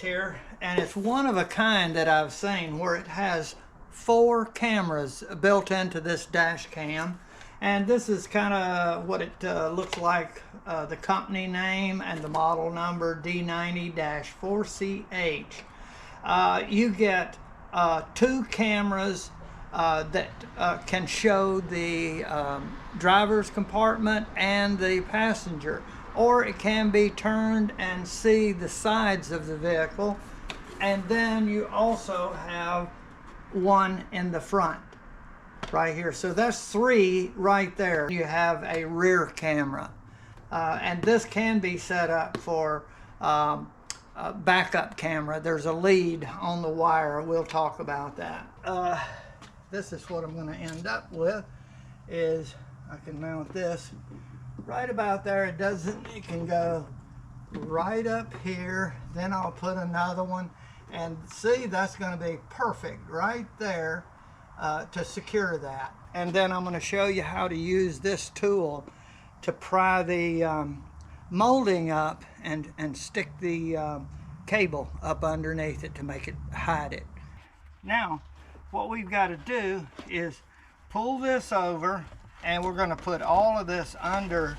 product here, and it's one of a kind that I've seen where it has 4 cameras built into this dash cam. And this is kind of what it looks like, the company name and the model number D90-4CH. You get 2 cameras that can show the driver's compartment and the passenger, or it can be turned and see the sides of the vehicle. And then you also have one in the front right here. So that's 3 right there. You have a rear camera, and this can be set up for a backup camera. There's a lead on the wire. We'll talk about that. This is what I'm going to end up with. Is I can mount this right about there. It can go right up here. Then I'll put another one, and see, that's going to be perfect right there to secure that. And then I'm going to show you how to use this tool to pry the molding up and stick the cable up underneath it to make it hide it. Now what we've got to do is pull this over, and we're going to put all of this under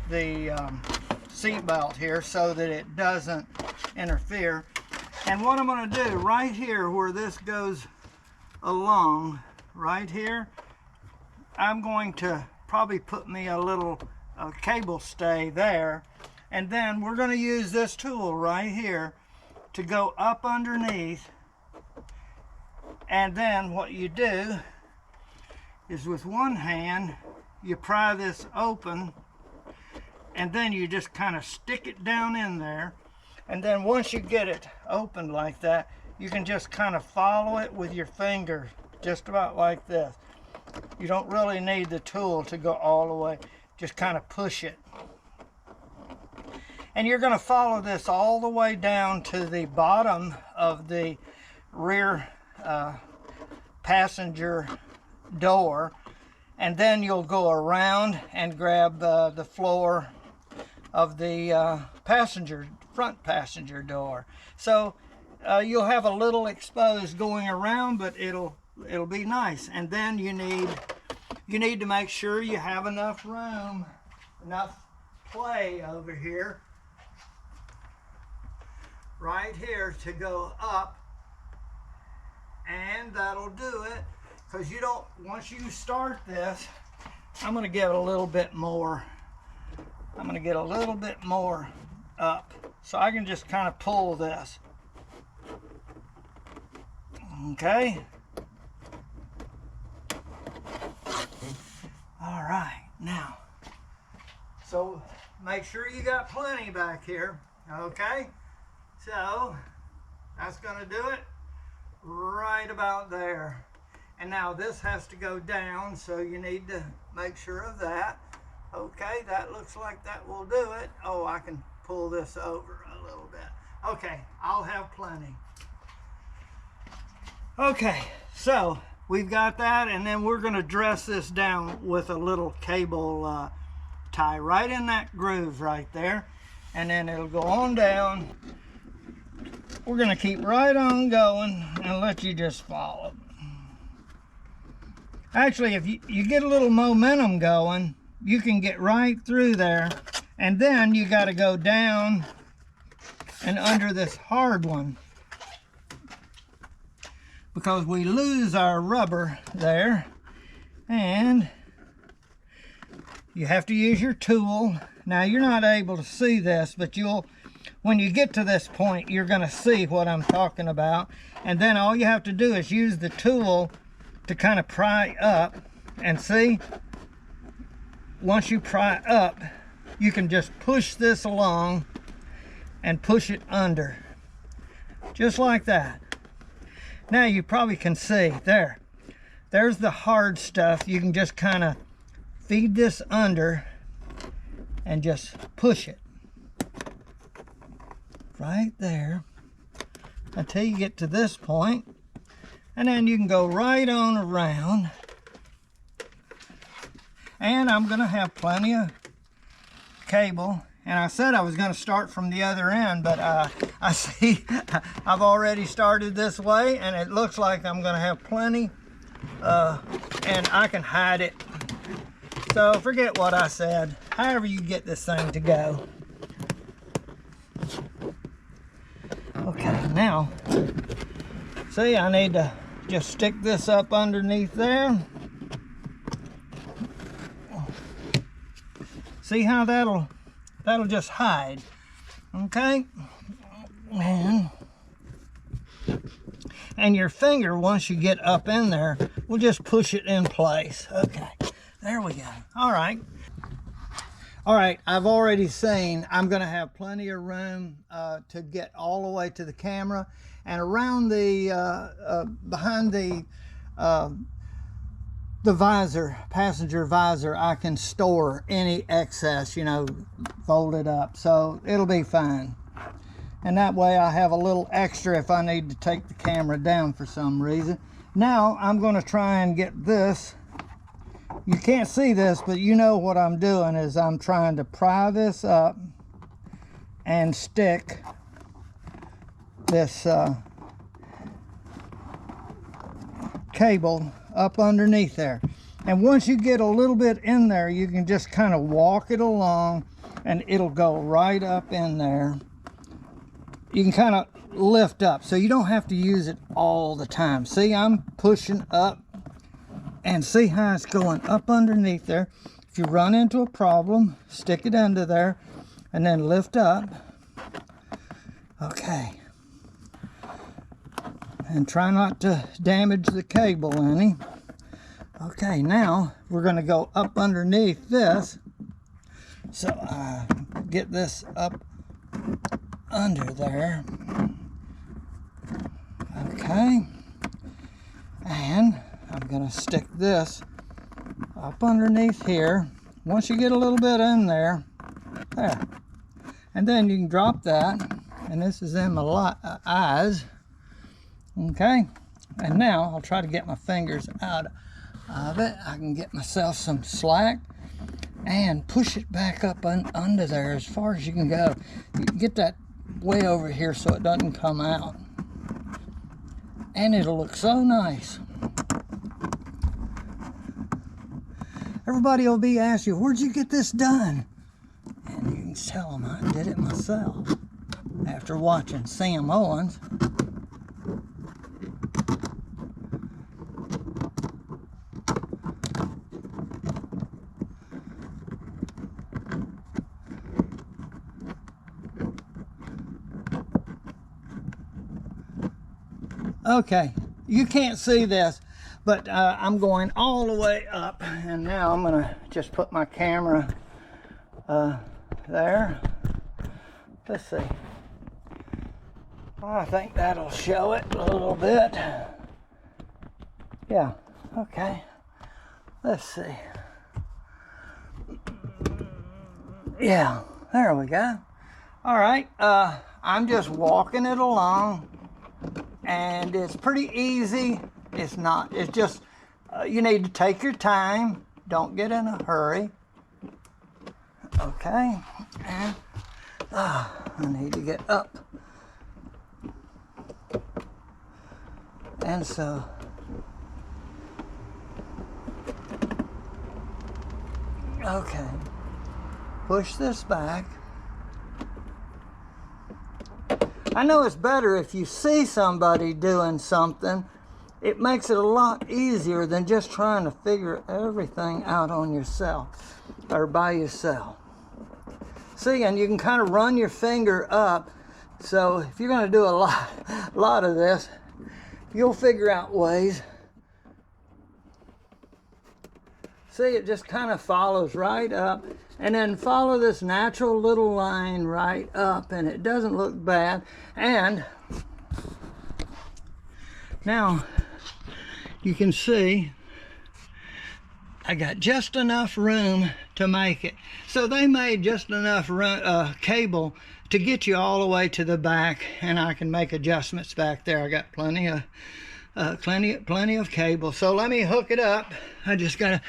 the seat belt here so that it doesn't interfere. And what I'm going to do right here where this goes along right here, I'm going to probably put me a little cable stay there, and then we're going to use this tool right here to go up underneath. And then what you do is with one hand you pry this open, and then you just kind of stick it down in there. And then once you get it open like that, you can just kind of follow it with your finger, just about like this. You don't really need the tool to go all the way. Just kind of push it. And you're going to follow this all the way down to the bottom of the rear passenger door. And then you'll go around and grab the floor of the front passenger door. So you'll have a little exposed going around, but it'll be nice. And then you need to make sure you have enough room, enough play over here, right here, to go up, and that'll do it. Because you don't, once you start this, I'm going to get a little bit more. I'm going to get a little bit more up, so I can just kind of pull this. Okay. All right, now, so make sure you got plenty back here. Okay, so that's going to do it right about there. And now this has to go down, so you need to make sure of that. Okay, that looks like that will do it. Oh, I can pull this over a little bit. Okay, I'll have plenty. Okay, so we've got that, and then we're going to dress this down with a little cable tie right in that groove right there, and then it'll go on down. We're going to keep right on going and let you just follow. Actually, if you get a little momentum going, you can get right through there, and then you got to go down and under this hard one, because we lose our rubber there, and you have to use your tool. Now you're not able to see this, but when you get to this point, you're going to see what I'm talking about. And then all you have to do is use the tool to kind of pry up, and see, once you pry up, you can just push this along and push it under, just like that. Now you probably can see there's the hard stuff. You can just kind of feed this under and just push it right there until you get to this point. And then you can go right on around. And I'm going to have plenty of cable. And I said I was going to start from the other end, but I see I've already started this way, and it looks like I'm gonna have plenty, and I can hide it. So forget what I said. However you get this thing to go. Okay, now, see, I need to just stick this up underneath there. See how that'll just hide. Okay, and your finger, once you get up in there, will just push it in place. Okay, there we go. All right, I've already seen I'm gonna have plenty of room to get all the way to the camera, and around the behind the visor, passenger visor, I can store any excess, you know, folded up, so it'll be fine. And that way I have a little extra if I need to take the camera down for some reason. Now I'm going to try and get this. You can't see this, but you know what I'm doing is I'm trying to pry this up and stick this cable up underneath there. And once you get a little bit in there, you can just kind of walk it along and it'll go right up in there. You can kind of lift up, so you don't have to use it all the time. See, I'm pushing up, and see how it's going up underneath there. If you run into a problem, stick it under there and then lift up. Okay. And try not to damage the cable any. Okay, now we're going to go up underneath this. So get this up under there. Okay. And I'm going to stick this up underneath here. Once you get a little bit in there, there. And then you can drop that. And this is in my eyes. Okay. And now I'll try to get my fingers out of it. I can get myself some slack and push it back up under there as far as you can go. You can get that way over here so it doesn't come out. And it'll look so nice. Everybody will be asking you, where'd you get this done? And you can tell them I did it myself after watching Sam Owens. Okay, you can't see this, but I'm going all the way up, and now I'm gonna just put my camera there. Let's see. I think that'll show it a little bit. Yeah, okay. Let's see. Yeah, there we go. All right, I'm just walking it along. And it's pretty easy. It's just you need to take your time. Don't get in a hurry. Okay. And I need to get up. And so okay. Push this back. I know it's better if you see somebody doing something. It makes it a lot easier than just trying to figure everything out on yourself or by yourself. See, and you can kind of run your finger up. So if you're going to do a lot of this, you'll figure out ways. See, it just kind of follows right up. And then follow this natural little line right up, and it doesn't look bad. And now you can see I got just enough room to make it. So they made just enough cable to get you all the way to the back, and I can make adjustments back there. I got plenty of cable. So let me hook it up. I just gotta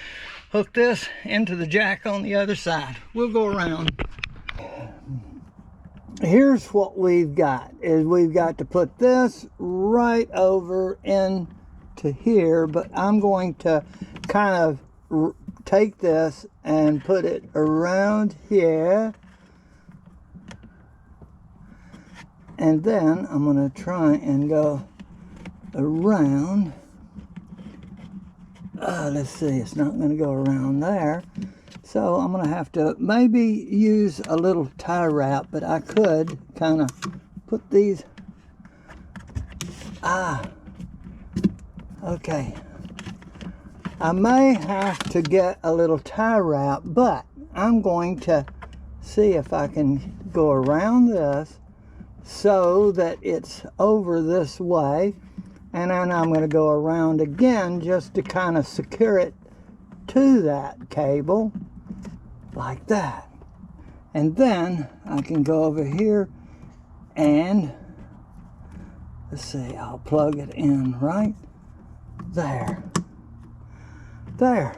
hook this into the jack on the other side. We'll go around. here's what we've got, is we've got to put this right over into here, but I'm going to kind of take this and put it around here, and then I'm going to try and go around. Let's see, it's not going to go around there, so I'm going to have to maybe use a little tie wrap, but I could kind of put these. Okay, I may have to get a little tie wrap, but I'm going to see if I can go around this so that it's over this way, and then I'm going to go around again just to kind of secure it to that cable like that. And then I can go over here and let's see, I'll plug it in right there. There.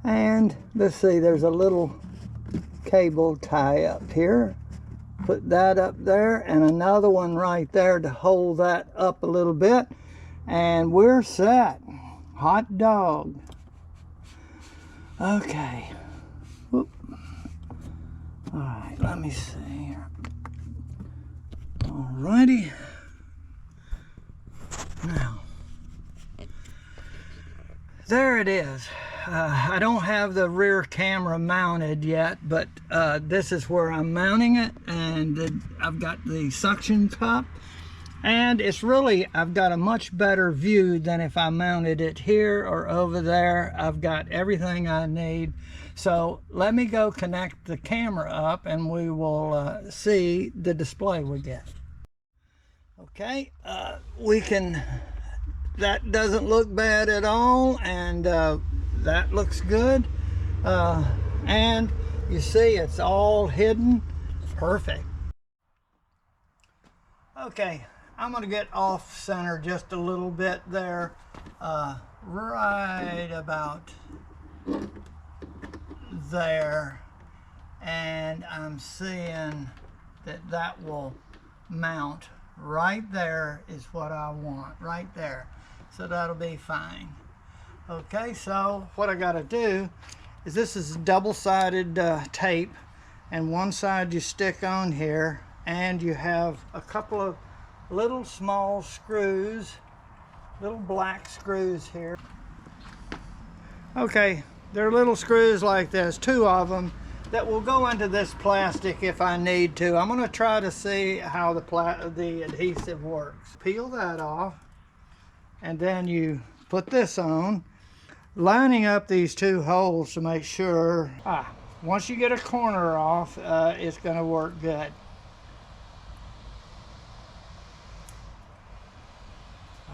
And let's see, there's a little cable tie up here. Put that up there and another one right there to hold that up a little bit. And we're set. Hot dog. Okay. Whoop. All right, let me see here. Alrighty. Now, there it is. I don't have the rear camera mounted yet, but this is where I'm mounting it, and I've got the suction cup, and it's really, I've got a much better view than if I mounted it here or over there. I've got everything I need. So let me go connect the camera up and we will see the display we get. Okay, we can, that doesn't look bad at all, and that looks good. And you see it's all hidden. Perfect. Okay, I'm going to get off center just a little bit there, right about there, and I'm seeing that that will mount right there is what I want, right there. So that'll be fine. Okay, so what I got to do is, this is double-sided tape, and one side you stick on here, and you have a couple of little small screws, little black screws here. Okay, they're little screws like this, 2 of them, that will go into this plastic if I need to. I'm going to try to see how the adhesive works. Peel that off, and then you put this on, lining up these 2 holes to make sure. Once you get a corner off, it's going to work good.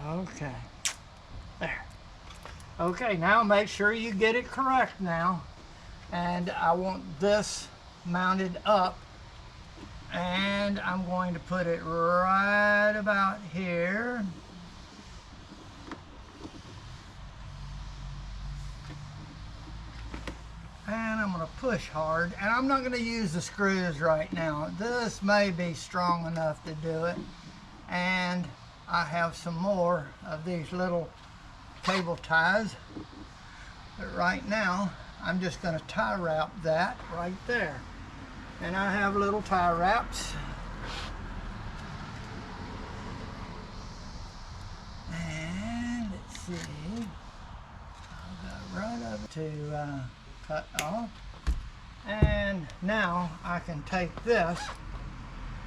Okay, there. Okay, now make sure you get it correct now. And I want this mounted up, and I'm going to put it right about here. And I'm going to push hard, and I'm not going to use the screws right now. This may be strong enough to do it, and I have some more of these little cable ties, but right now I'm just going to tie wrap that right there. And I have little tie wraps. And let's see, I'll go right up to cut off. And now I can take this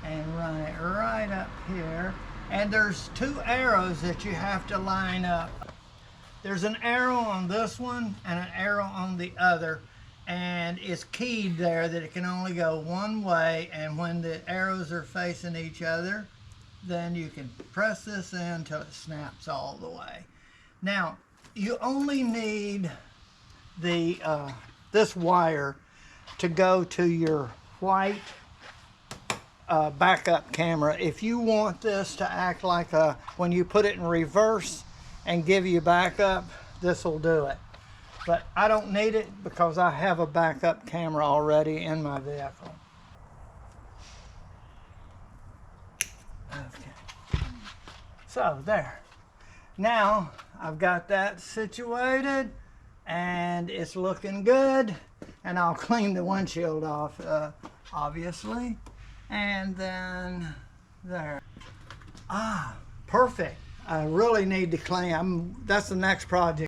and run it right up here. And there's 2 arrows that you have to line up. There's an arrow on this one and an arrow on the other, and it's keyed there that it can only go one way, and when the arrows are facing each other, then you can press this in until it snaps all the way. Now, you only need the this wire to go to your white backup camera. If you want this to act like when you put it in reverse and give you backup, this will do it. But I don't need it because I have a backup camera already in my vehicle. Okay. So there. Now I've got that situated and it's looking good, and I'll clean the windshield off, obviously, and then there. Perfect. I really need to clean. That's the next project.